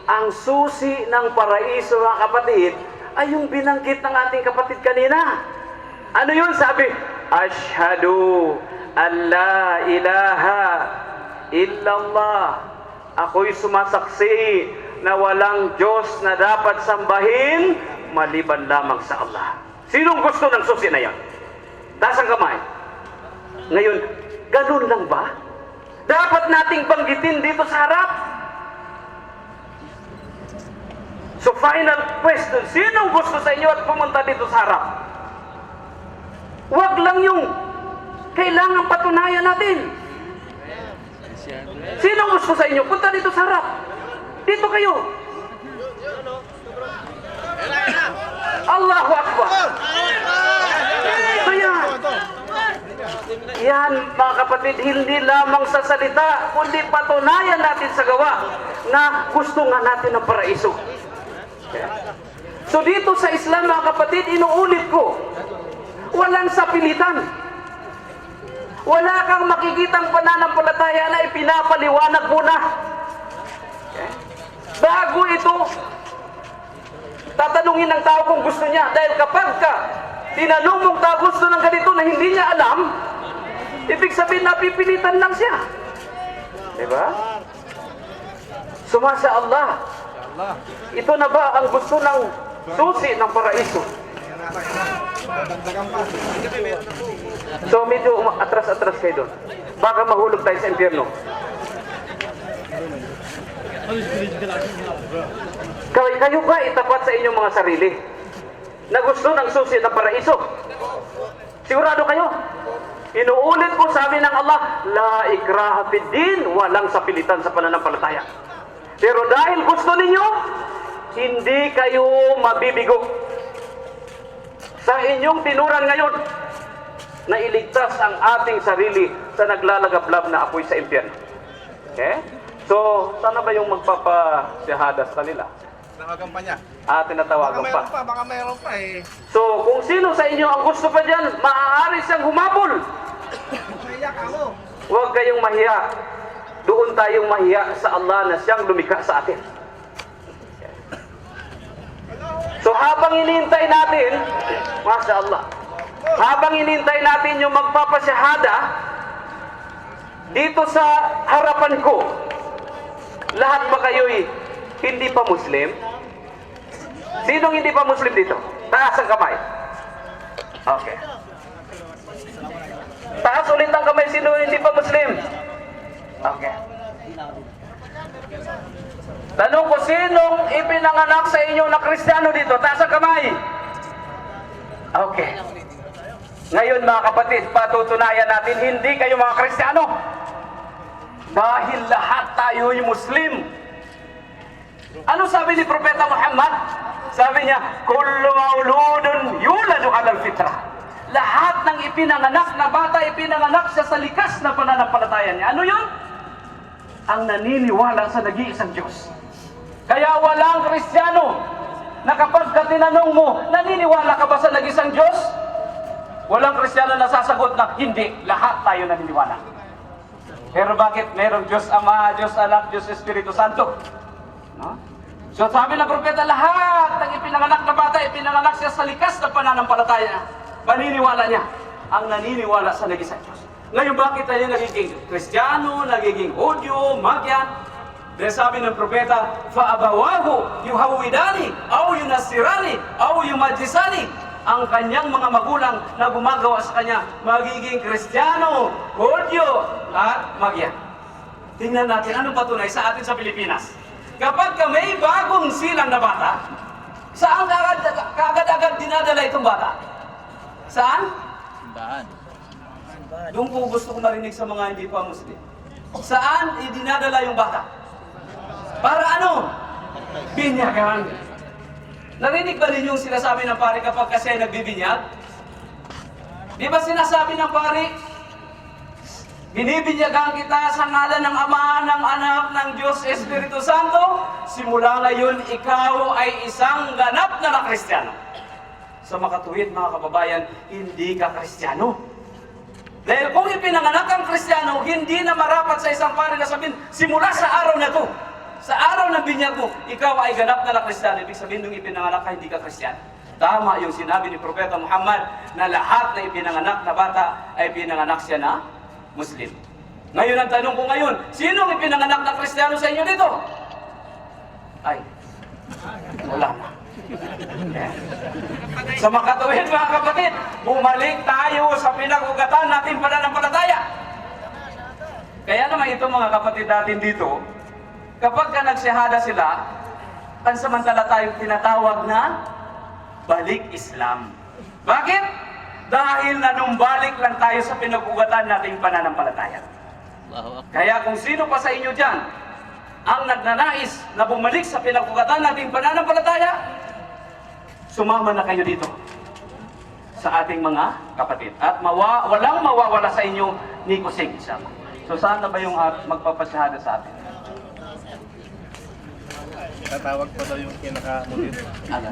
Ang susi ng paraiso, mga kapatid, ay yung binanggit ng ating kapatid kanina. Ano yun? Sabi, Ashhadu an la ilaha illallah. Ako'y sumasaksi na walang Diyos na dapat sambahin maliban lamang sa Allah. Sinong gusto ng susi na yan? Taas ang kamay. Ngayon, ganun lang ba? Dapat nating banggitin dito sa harap. So final question, sinong gusto sa inyo at pumunta dito sa harap? Huwag lang yung kailangan patunayan natin. Sinong gusto sa inyo? Punta dito sa harap. Dito kayo. Allahu Akbar. So yan, mga kapatid, hindi lamang sa salita, kundi patunayan natin sa gawa na gusto nga natin ng paraiso. So dito sa Islam, mga kapatid, inuulit ko, Walang sapilitan. Wala kang makikitang pananampalataya na ipinapaliwanag mo na. Okay? Bago ito, tatanungin ng tao kung gusto niya. Dahil kapag ka tinanong mong tao gusto ng ganito na hindi niya alam, ibig sabihin napipilitan lang siya. Diba? Sumasa Allah. Ito na ba ang gusto ng susi ng paraiso? So medyo atras-atras kayo doon. Baka mahulog tayo sa impyerno. Kayo ba itapat sa inyong mga sarili na gusto ng susi ng paraiso? Sigurado kayo? Inuulit ko, sabi ng Allah, la ikraha fid din, walang sapilitan sa pananampalataya. Pero dahil gusto ninyo, hindi kayo mabibigo sa inyong tinuran ngayon na iligtas ang ating sarili sa naglalagablab na apoy sa impyerno. Okay? So, sana ba yung magpapasyahadas kanila? Tinawagan pa niya. Tinatawagan pa. Baka mayroon pa eh. So, kung sino sa inyo ang gusto pa dyan, maaari siyang humabol. Naiyak ako. Huwag kayong mahiya. Doon tayong mahiya sa Allah na siyang lumikha sa atin. So habang inintay natin, Masya Allah, habang inintay natin yung magpapasyahada, dito sa harapan ko, lahat ba kayo'y hindi pa Muslim? Sinong hindi pa Muslim dito? Taas ang kamay. Okay. Taas ulit ang kamay, sino hindi pa Muslim? Okay. Tanong ko, sinong ipinanganak sa inyo na Kristiyano dito? Taas ang kamay. Okay. Ngayon mga kapatid, patutunayan natin, hindi kayo mga Kristiyano. Dahil lahat tayo'y Muslim. Ano sabi ni Propeta Muhammad? Sabi niya, kullu mauludun yuladu alal fitrah. Lahat ng ipinanganak na bata, ipinanganak siya sa likas na pananampalataya niya. Ano yun? Ang naniniwala sa nag-iisang Diyos. Kaya walang Kristiyano na kapag ka tinanong mo, naniniwala ka ba sa nag-iisang Diyos? Walang Kristiyano na sasagot na, hindi, lahat tayo naniniwala. Pero bakit merong Diyos Ama, Diyos Anak, Diyos Espiritu Santo? No? So sabi ng propeta, lahat ng ipinanganak na bata, ipinanganak siya sa likas na pananampalataya. Paniniwala niya ang naniniwala sa nag-iisang Diyos. Ngayon bakit tayo nagiging Kristiyano, nagiging Hudyo, Magyan? Dahil sabi ng propeta, fa'abawahu yuhawidani, aw yunasirani, aw yumajisani. Ang kanyang mga magulang na gumagawa sa kanya, magiging Kristiyano, Hudyo, at Magyan. Tingnan natin anong patunay sa atin sa Pilipinas. Kapag may bagong silang na bata, saan kaagad-agad dinadala itong bata? Saan? Simbahan. Doon ko gusto ko marinig sa mga hindi pa Muslim. Saan idinadala yung bata? Para ano? Binyagan. Narinig ba ninyong sinasabi ng pari kapag kasi nagbibinyag? Di ba sinasabi ng pari, binibinyagan kita sa ngalan ng Ama, ng Anak, ng Diyos, Espiritu Santo. Simula ngayon, ikaw ay isang ganap na Kristiyano. Sa makatuwid, mga kababayan, hindi ka Kristiyano. Dahil kung ipinanganak ang Kristiyano, hindi na marapat sa isang pari na sabihin, simula sa araw na to, sa araw ng binyag mo, ikaw ay ganap na Kristiyano. Ibig sabihin, nung ipinanganak ka, hindi ka Kristiyano. Tama yung sinabi ni Propeta Muhammad na lahat na ipinanganak na bata ay pinanganak siya na Muslim. Ngayon ang tanong ko ngayon, sinong ipinanganak na Kristiyano sa inyo dito? Ay, wala na. Sa makatuwid mga kapatid, bumalik tayo sa pinag-ugatan natin pananampalataya. Kaya naman ito mga kapatid natin dito, kapag ka nagsihada sila, pansamantala tayong tinatawag na balik Islam. Bakit? Dahil nanumbalik lang tayo sa pinag-ugatan nating pananampalataya. Kaya kung sino pa sa inyo dyan ang nagnanais na bumalik sa pinag-ugatan nating pananampalataya, sumama na kayo dito sa ating mga kapatid. At walang mawawala sa inyo ni Kusing Isama. So saan na ba yung magpapasyahada sa atin? Tatawag pa daw yung kinakamulit. Alam.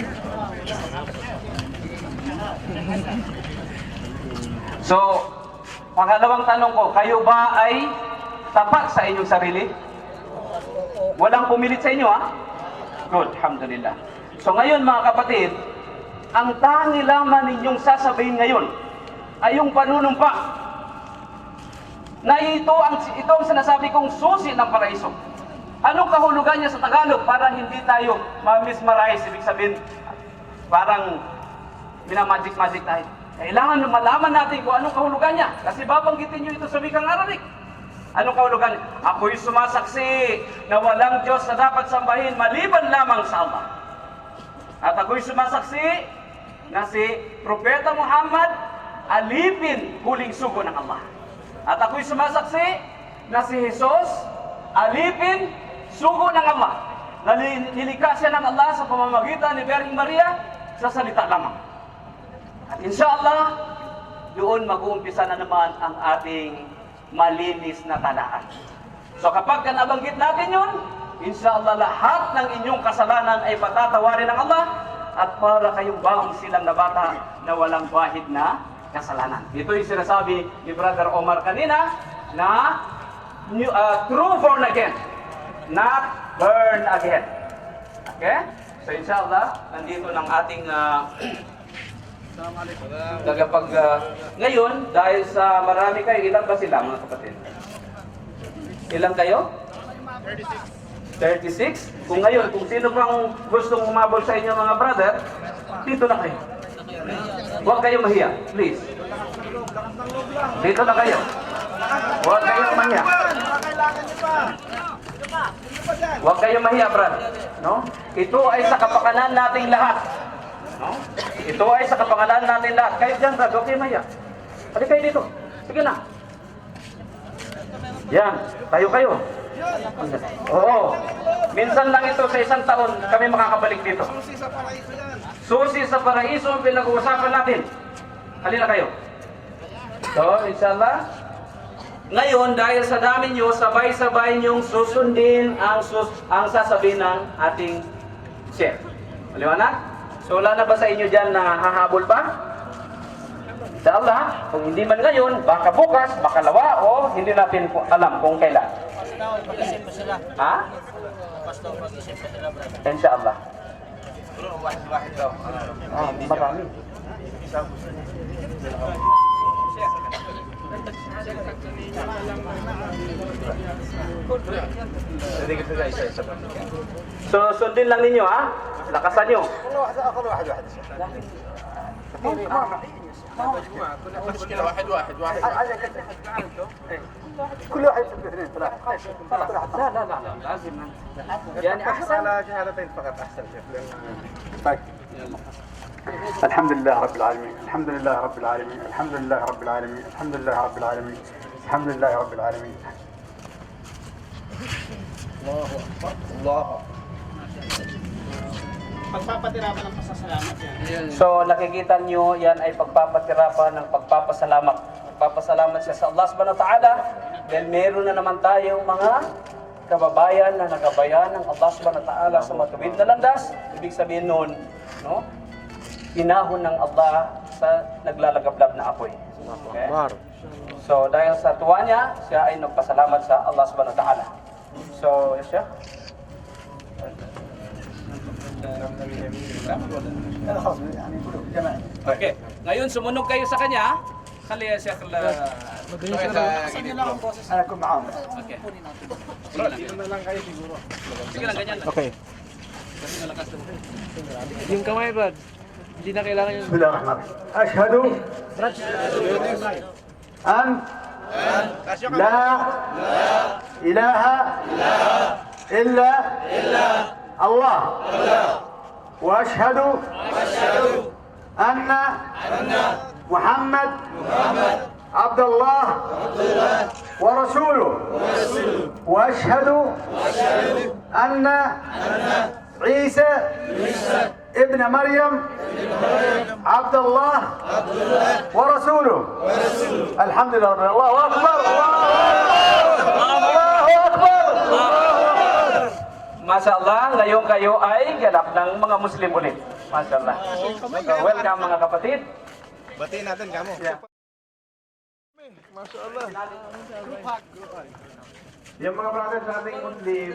So, pangalawang tanong ko, kayo ba ay tapat sa inyong sarili? Walang pumilit sa inyo, ha? Good, alhamdulillah. So ngayon mga kapatid, ang tangi lamang ninyong sasabihin ngayon ay yung panunumpa na ito ang sinasabi kong susi ng paraiso. Anong kahulugan niya sa Tagalog para hindi tayo ma-mesmerize? Ibig sabihin, parang minamagic-magic tayo. Kailangan malaman natin kung anong kahulugan niya. Kasi babanggitin niyo ito sa wikang Arabic. Anong kahulugan? Ako'y sumasaksi na walang Diyos na dapat sambahin maliban lamang sa Allah. At ako'y sumasaksi na si Propeta Muhammad alipin huling sugo ng Allah. At ako'y sumasaksi na si Jesus alipin sugo ng Allah. Nilikha siya ng Allah sa pamamagitan ni Birhing Maria sa salita lamang. At inshallah, doon mag-uumpisa na naman ang ating malinis na talaan. So kapag nabanggit natin yun, inshallah lahat ng inyong kasalanan ay patatawarin ng Allah at para kayong bagong silang na bata na walang bahid na kasalanan. Ito yung sinasabi ni Brother Omar kanina na true born again, not burn again. Okay? So inshallah, nandito ng ating ngayon, dahil sa marami kayo, ilan ba sila mga kapatid? Ilan kayo? 36. Kung ngayon, kung sino pang gustong umabol sa inyo mga brother, dito na kayo. Huwag kayo mahiya, please. Dito na kayo. Huwag kayo mahiya. Huwag kayo mahiya, brother. No? Ito ay sa kapakanan nating lahat. No? Ito ay sa kapakanan natin lahat. Kayo dyan, brad, huwag kayo mahiya. Halika kayo dito. Sige na. Yan, tayo. Oo. Minsan lang ito sa isang taon kami makakabalik dito. Susi sa paraiso ang pinag-uusapan natin. Halina kayo. So, inshallah. Ngayon, dahil sa dami nyo, sabay-sabay nyong susundin ang sasabihin ng ating chef. Maliwanag? So wala na ba sa inyo dyan na hahabol pa? Inshallah, kung hindi man ngayon, baka bukas, baka lawa, o hindi natin alam kung kailan. Mag-isip pa sila. Ha? Pastor, mag-isip pa sila, brother. Inshallah. Wahid daw. Marami. So sundin lang ninyo, ha? Lakasan nyo. كل واحد يسبح اثنين ثلاثة لا لازم يعني احسن. على شهادتين فقط احسن شيخ. طيب الحمد لله رب العالمين الحمد لله رب العالمين الحمد لله رب العالمين الحمد لله رب العالمين الحمد لله رب العالمين. Allahu Akbar. Allahu Akbar. Pagpapatirapan ng pasasalamat yan. So nakikita nyo, yan ay pagpapatirapan ng pagpapasalamat. Pagpapasalamat siya sa Allah subhanahu wa ta'ala dahil meron na naman tayong mga kababayan na nagabayan ng Allah subhanahu wa ta'ala sa matuwid na landas. Ibig sabihin nun, no? Pinahon ng Allah sa naglalagablab na apoy. Okay? So dahil sa tuwa niya, siya ay nagpasalamat sa Allah subhanahu wa ta'ala. So, siya. Okay. Ngayon, sumunod kayo sa kanya. Kali ya Sheikh أنا أكون معاهم. Okay. Dito na lang kayo siguro. Sige lang, ganyan lang. Okay. Yung kamay, Brad. Hindi na kailangan yung... بسم الله الرحمن الرحيم. أشهد أن لا إله إلا الله وأشهد أن محمد عبد الله ورسوله وأشهد أن عيسى ابن مريم عبد الله ورسوله الحمد لله رب العالمين. الله أكبر الله أكبر. Masya Allah, ngayon kayo ay ganap ng mga Muslim ulit. Masya Allah. Welcome mga kapatid. Batiin natin kamo. Masya Allah. Sinali. Yung mga brothers nating Muslim,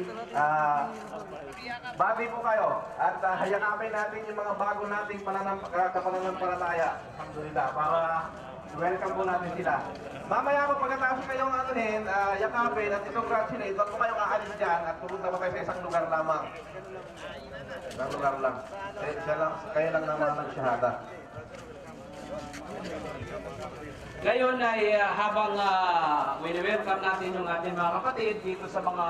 babi po kayo at hayakapin natin yung mga bago nating kapananampalataya. Alhamdulillah, para welcome po natin sila. Mamaya po pagkatapos kayong anuhin, yakapin at i-congratulate, wag po kayong aalis dyan at pupunta pa kayo sa isang lugar lamang. Isang lugar lang. Kayo lang naman nag-shahada. Ngayon ay habang wini-welcome natin yung ating mga kapatid dito sa mga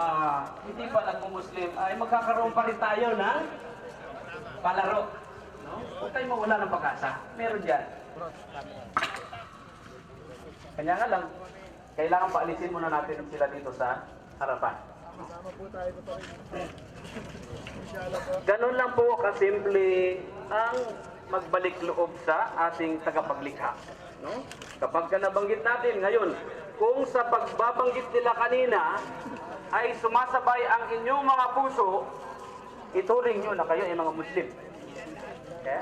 hindi pa nagmumuslim, ay magkakaroon pa rin tayo ng palaro. No? Huwag tayong mawala ng pag-asa. Meron dyan. Kanya nga lang, kailangan paalisin muna natin sila dito sa harapan. Ganun lang po kasimple ang magbalik loob sa ating tagapaglikha. No? Kapag nabanggit natin ngayon, kung sa pagbabanggit nila kanina ay sumasabay ang inyong mga puso, ituring nyo na kayo ay mga Muslim. Okay?